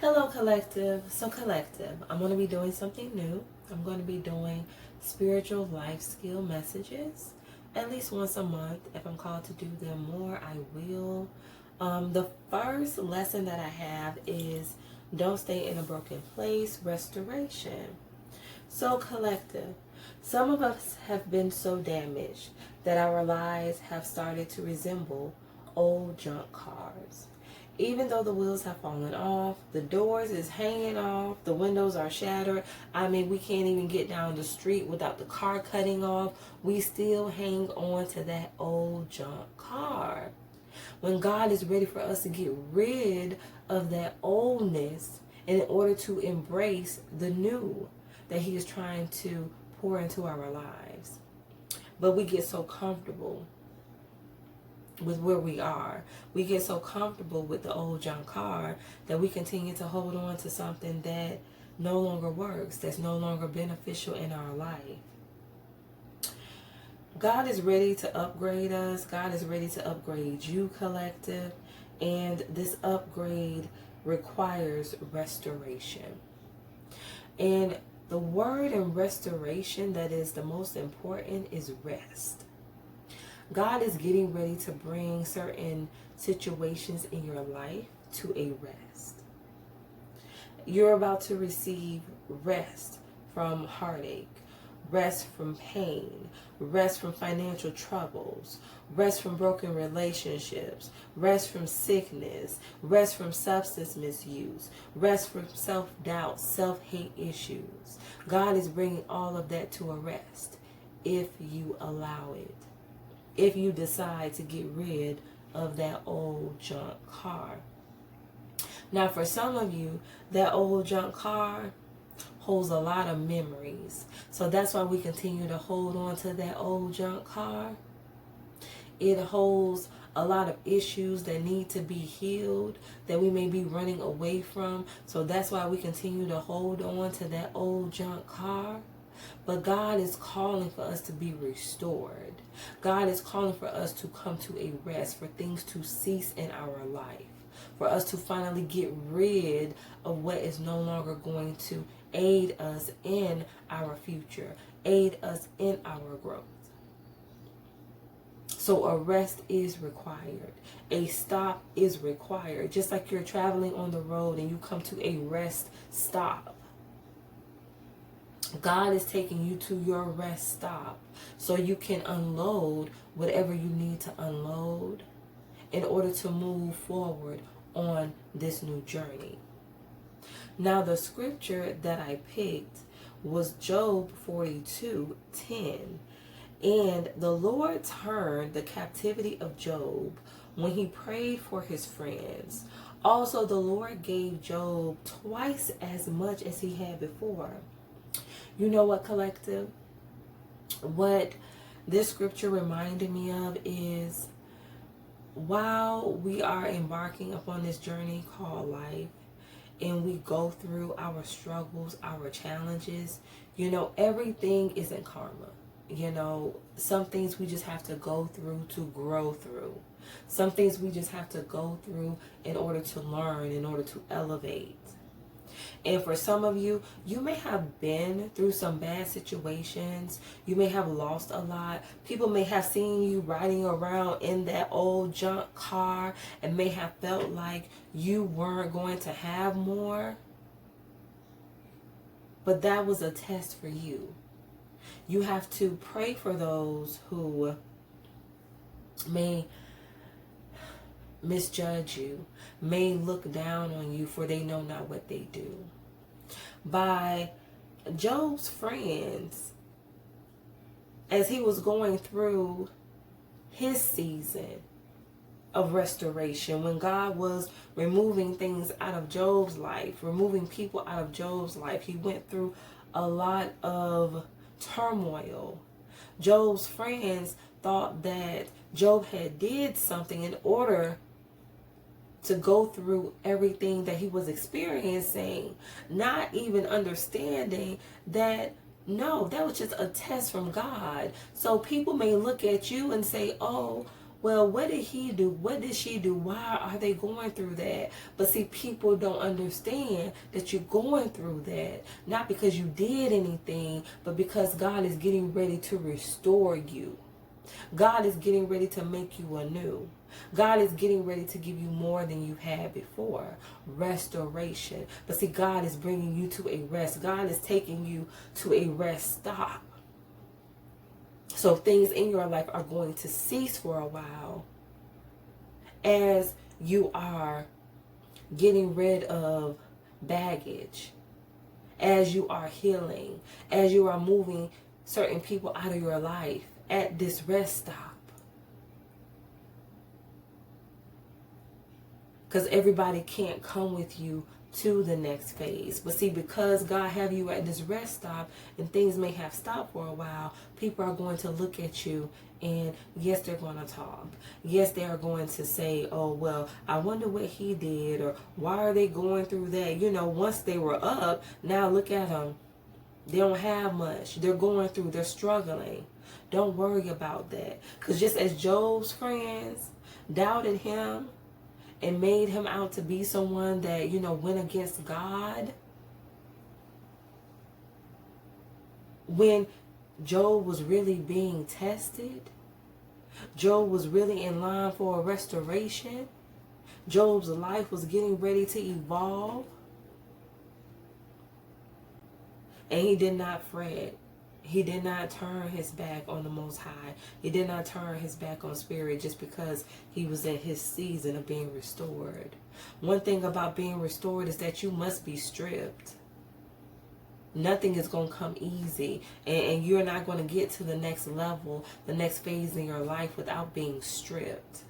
Hello, collective. So, collective, I'm going to be doing something new. I'm going to be doing spiritual life skill messages at least once a month. If I'm called to do them more, I will. The first lesson that I have is don't stay in a broken place, restoration. So, collective, some of us have been so damaged that our lives have started to resemble old junk cars. Even though the wheels have fallen off, the doors is hanging off, the windows are shattered. I mean, we can't even get down the street without the car cutting off. We still hang on to that old junk car. When God is ready for us to get rid of that oldness in order to embrace the new that He is trying to pour into our lives. But we get so comfortable with where we are. We get so comfortable with the old junk car that we continue to hold on to something that no longer works, that's no longer beneficial in our life. God is ready to upgrade us. God is ready to upgrade you, collective. And this upgrade requires restoration. And the word in restoration that is the most important is rest. God is getting ready to bring certain situations in your life to a rest. You're about to receive rest from heartache, rest from pain, rest from financial troubles, rest from broken relationships, rest from sickness, rest from substance misuse, rest from self-doubt, self-hate issues. God is bringing all of that to a rest if you allow it. If you decide to get rid of that old junk car. Now, for some of you, that old junk car holds a lot of memories. So that's why we continue to hold on to that old junk car. It holds a lot of issues that need to be healed, that we may be running away from. So that's why we continue to hold on to that old junk car. But God is calling for us to be restored. God is calling for us to come to a rest, for things to cease in our life, for us to finally get rid of what is no longer going to aid us in our future, aid us in our growth. So a rest is required. A stop is required. Just like you're traveling on the road and you come to a rest stop. God is taking you to your rest stop so you can unload whatever you need to unload in order to move forward on this new journey. Now, the scripture that I picked was Job 42:10. And the Lord turned the captivity of Job when he prayed for his friends. Also, the Lord gave Job twice as much as he had before. You know what, collective? What this scripture reminded me of is while we are embarking upon this journey called life and we go through our struggles, our challenges, everything isn't karma. Some things we just have to go through to grow through. Some things we just have to go through in order to learn, in order to elevate. And for some of you, you may have been through some bad situations. You may have lost a lot. People may have seen you riding around in that old junk car and may have felt like you weren't going to have more. But that was a test for you. You have to pray for those who may misjudge you, may look down on you, for they know not what they do. By Job's friends, as he was going through his season of restoration, when God was removing things out of Job's life, removing people out of Job's life, he went through a lot of turmoil. Job's friends thought that Job had did something in order to go through everything that he was experiencing, not even understanding that, no, that was just a test from God. So people may look at you and say, oh, well, what did he do? What did she do? Why are they going through that? But see, people don't understand that you're going through that. Not because you did anything, but because God is getting ready to restore you. God is getting ready to make you anew. God is getting ready to give you more than you had before. Restoration. But see, God is bringing you to a rest. God is taking you to a rest stop. So things in your life are going to cease for a while as you are getting rid of baggage, as you are healing, as you are moving certain people out of your life at this rest stop. Because everybody can't come with you to the next phase. But see, because God have you at this rest stop and things may have stopped for a while, people are going to look at you and yes, they're going to talk. Yes, they are going to say, oh, well, I wonder what he did, or why are they going through that? You know, once they were up, now look at them. They don't have much. They're going through, they're struggling. Don't worry about that. Because just as Job's friends doubted him and made him out to be someone that, you know, went against God, when Job was really being tested, Job was really in line for a restoration, Job's life was getting ready to evolve, and he did not fret. He did not turn his back on the Most High. He did not turn his back on Spirit just because he was in his season of being restored. One thing about being restored is that you must be stripped. Nothing is going to come easy. And you're not going to get to the next level, the next phase in your life without being stripped.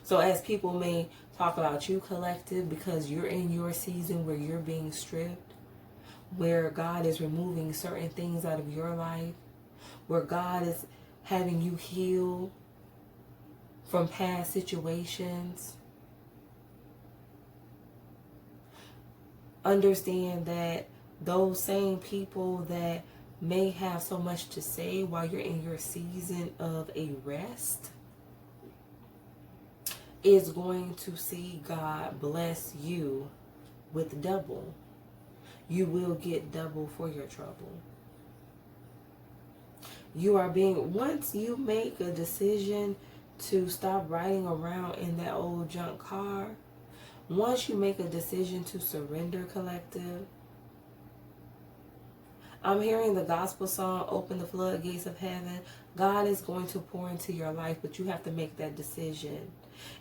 So as people may talk about you, collective, because you're in your season where you're being stripped, where God is removing certain things out of your life, where God is having you heal from past situations, understand that those same people that may have so much to say while you're in your season of a rest is going to see God bless you with double. You will get double for your trouble. You are being, once you make a decision to stop riding around in that old junk car, once you make a decision to surrender, collective, I'm hearing the gospel song, Open the Floodgates of Heaven. God is going to pour into your life, but you have to make that decision.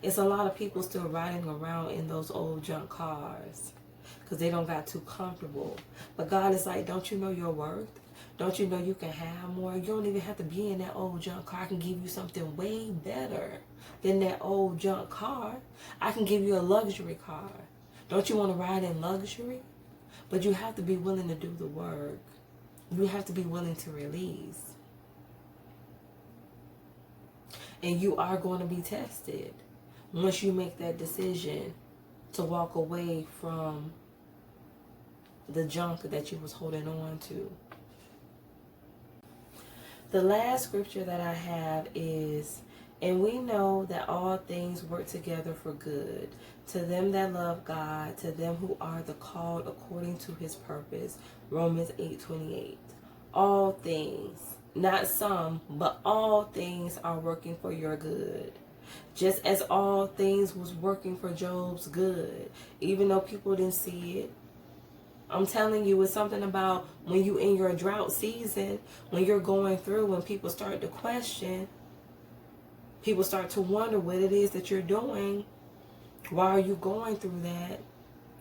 It's a lot of people still riding around in those old junk cars because they don't got too comfortable. But God is like, don't you know your worth? Don't you know you can have more? You don't even have to be in that old junk car. I can give you something way better than that old junk car. I can give you a luxury car. Don't you want to ride in luxury? But you have to be willing to do the work. You have to be willing to release. And you are going to be tested once you make that decision to walk away from the junk that you was holding on to. The last scripture that I have is, and we know that all things work together for good, to them that love God, to them who are the called according to his purpose. Romans 8:28. All things, not some, but all things are working for your good. Just as all things was working for Job's good, even though people didn't see it. I'm telling you, it's something about when you in your drought season, when you're going through, when people start to question, people start to wonder what it is that you're doing. Why are you going through that?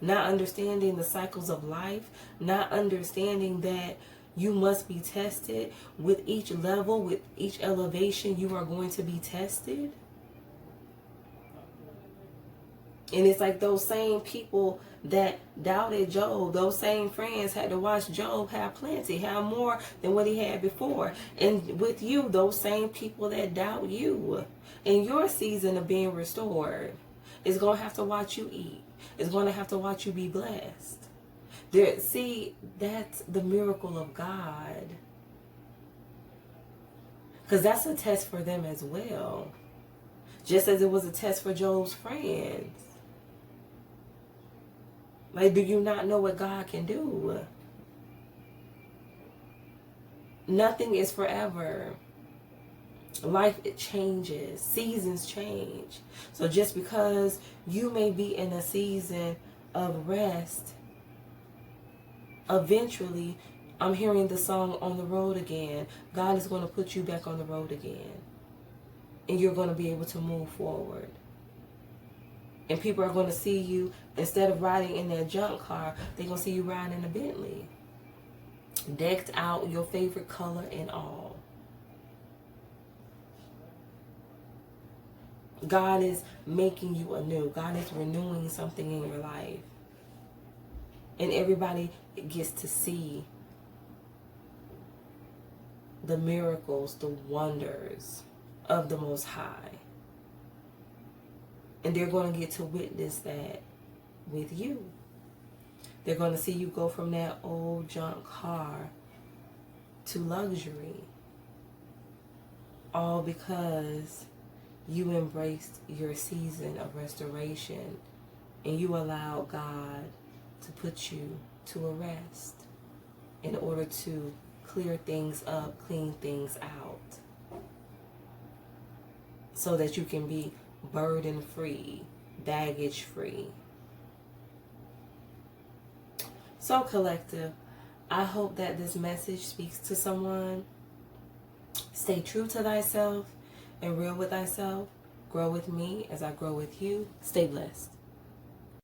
Not understanding the cycles of life, not understanding that you must be tested. With each level, with each elevation, you are going to be tested. And it's like those same people that doubted Job, those same friends had to watch Job have plenty, have more than what he had before. And with you, those same people that doubt you in your season of being restored is going to have to watch you eat. Is going to have to watch you be blessed. See, that's the miracle of God. Because that's a test for them as well. Just as it was a test for Job's friends. Like, do you not know what God can do? Nothing is forever. Life, it changes. Seasons change. So just because you may be in a season of rest, eventually, I'm hearing the song On the Road Again. God is going to put you back on the road again. And you're going to be able to move forward. And people are going to see you, instead of riding in their junk car, they're going to see you riding in a Bentley. Decked out, your favorite color and all. God is making you anew. God is renewing something in your life. And everybody gets to see the miracles, the wonders of the Most High. And they're going to get to witness that with you. They're going to see you go from that old junk car to luxury. All because you embraced your season of restoration and you allowed God to put you to a rest in order to clear things up, clean things out, so that you can be burden free, baggage free. So collective, I hope that this message speaks to someone. Stay true to thyself and real with thyself. Grow with me as I grow with you. Stay blessed.